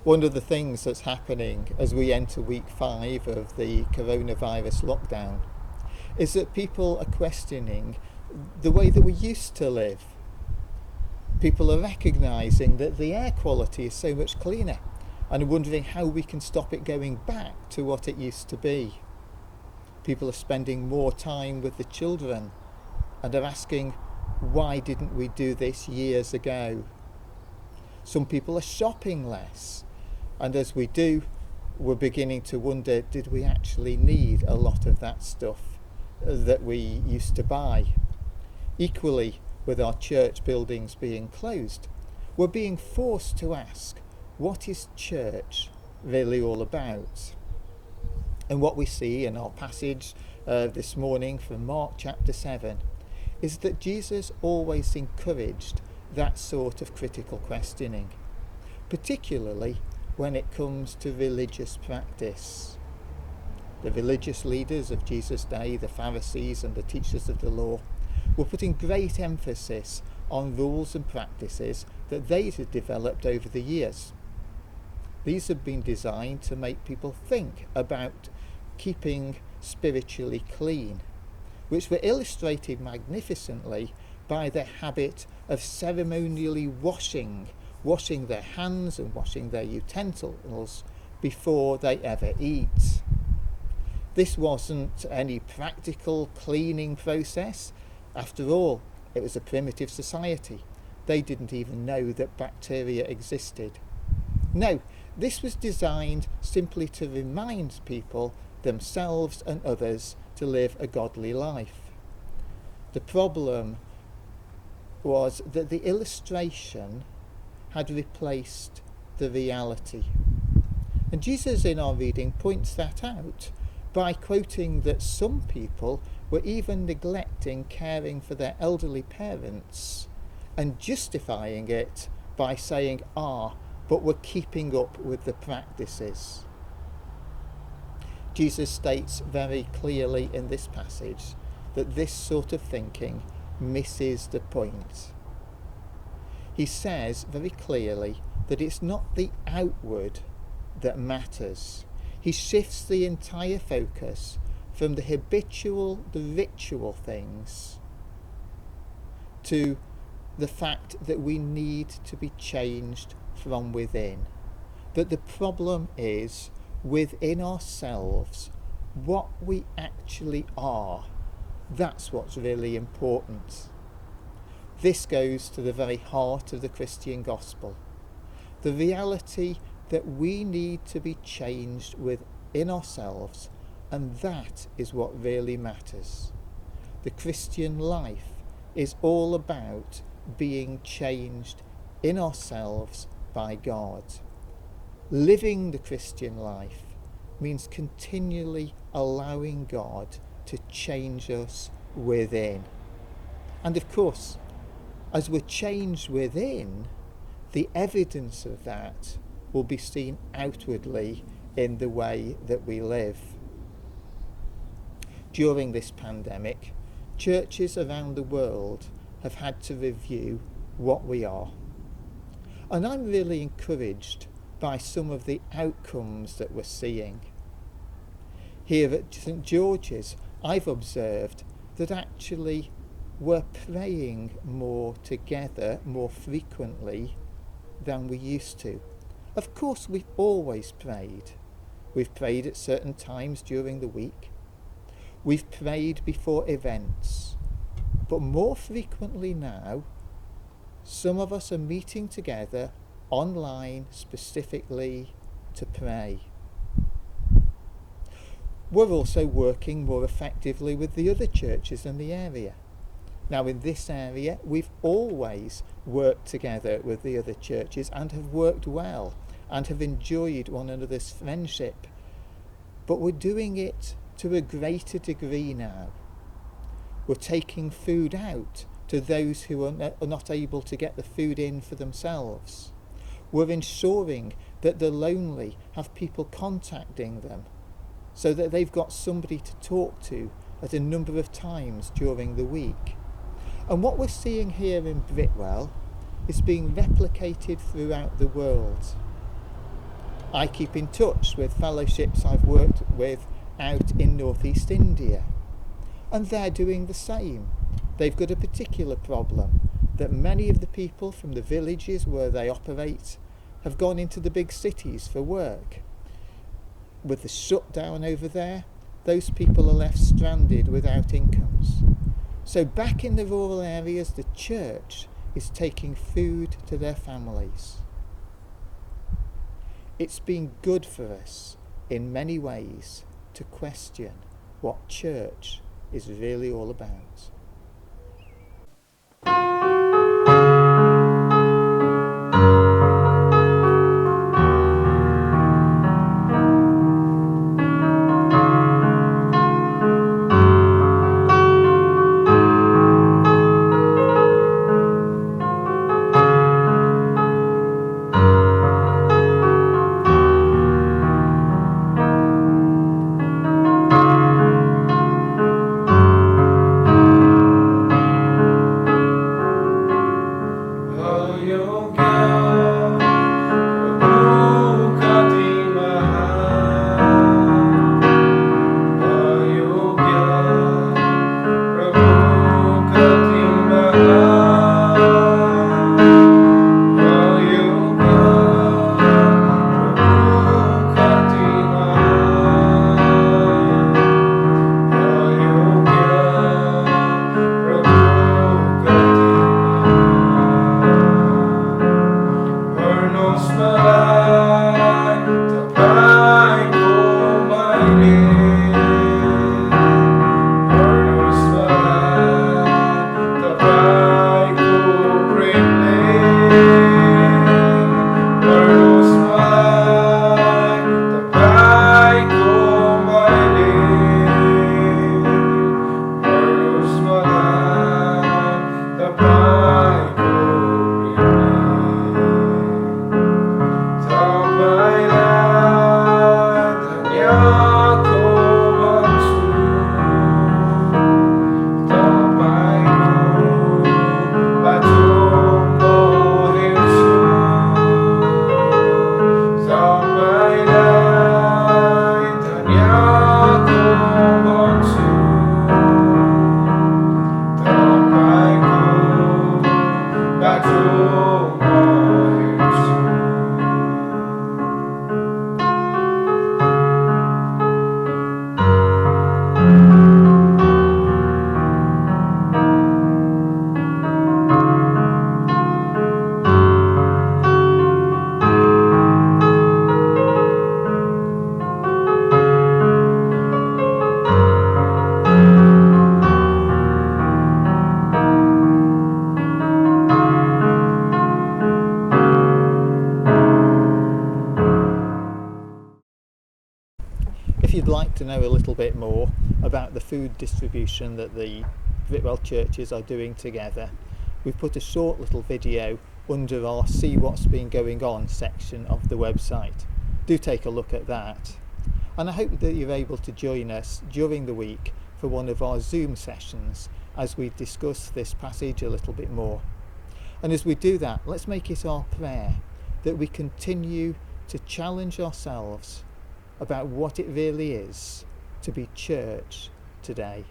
One of the things that's happening as we enter week 5 of the coronavirus lockdown is that people are questioning the way that we used to live. People are recognising that the air quality is so much cleaner and are wondering how we can stop it going back to what it used to be. People are spending more time with the children and are asking, why didn't we do this years ago? Some people are shopping less, and as we do, we're beginning to wonder, did we actually need a lot of that stuff that we used to buy? Equally, with our church buildings being closed, we're being forced to ask, what is church really all about? And what we see in our passage this morning from Mark chapter 7 is that Jesus always encouraged that sort of critical questioning, particularly when it comes to religious practice. The religious leaders of Jesus' day, the Pharisees and the teachers of the law, were putting great emphasis on rules and practices that they had developed over the years. These had been designed to make people think about keeping spiritually clean, which were illustrated magnificently by their habit of ceremonially washing their hands and washing their utensils before they ever eat. This wasn't any practical cleaning process. After all, it was a primitive society. They didn't even know that bacteria existed. No, this was designed simply to remind people, themselves and others, to live a godly life. The problem was that the illustration had replaced the reality. And Jesus in our reading points that out by quoting that some people were even neglecting caring for their elderly parents and justifying it by saying, but we're keeping up with the practices. Jesus states very clearly in this passage that this sort of thinking misses the point. He says very clearly that it's not the outward that matters. He shifts the entire focus from the ritual things to the fact that we need to be changed from within. That the problem is within ourselves, what we actually are. That's what's really important. This goes to the very heart of the Christian gospel. The reality that we need to be changed within ourselves, and that is what really matters. The Christian life is all about being changed in ourselves by God. Living the Christian life means continually allowing God to change us within. And of course, as we're changed within, the evidence of that will be seen outwardly in the way that we live. During this pandemic, churches around the world have had to review what we are. And I'm really encouraged by some of the outcomes that we're seeing. Here at St George's, I've observed that actually we're praying more together, more frequently than we used to. Of course, we've always prayed. We've prayed at certain times during the week. We've prayed before events. But more frequently now, some of us are meeting together online specifically to pray. We're also working more effectively with the other churches in the area. Now, in this area, we've always worked together with the other churches and have worked well and have enjoyed one another's friendship. But we're doing it to a greater degree now. We're taking food out to those who are not able to get the food in for themselves. We're ensuring that the lonely have people contacting them so that they've got somebody to talk to at a number of times during the week. And what we're seeing here in Britwell is being replicated throughout the world. I keep in touch with fellowships I've worked with out in northeast India, and they're doing the same. They've got a particular problem that many of the people from the villages where they operate have gone into the big cities for work. With the shutdown over there, those people are left stranded without incomes. So back in the rural areas, the church is taking food to their families. It's been good for us in many ways to question what church is really all about. If you'd like to know a little bit more about the food distribution that the Britwell churches are doing together, we've put a short little video under our See What's Been Going On section of the website. Do take a look at that. And I hope that you're able to join us during the week for one of our Zoom sessions as we discuss this passage a little bit more. And as we do that, let's make it our prayer that we continue to challenge ourselves about what it really is to be church today.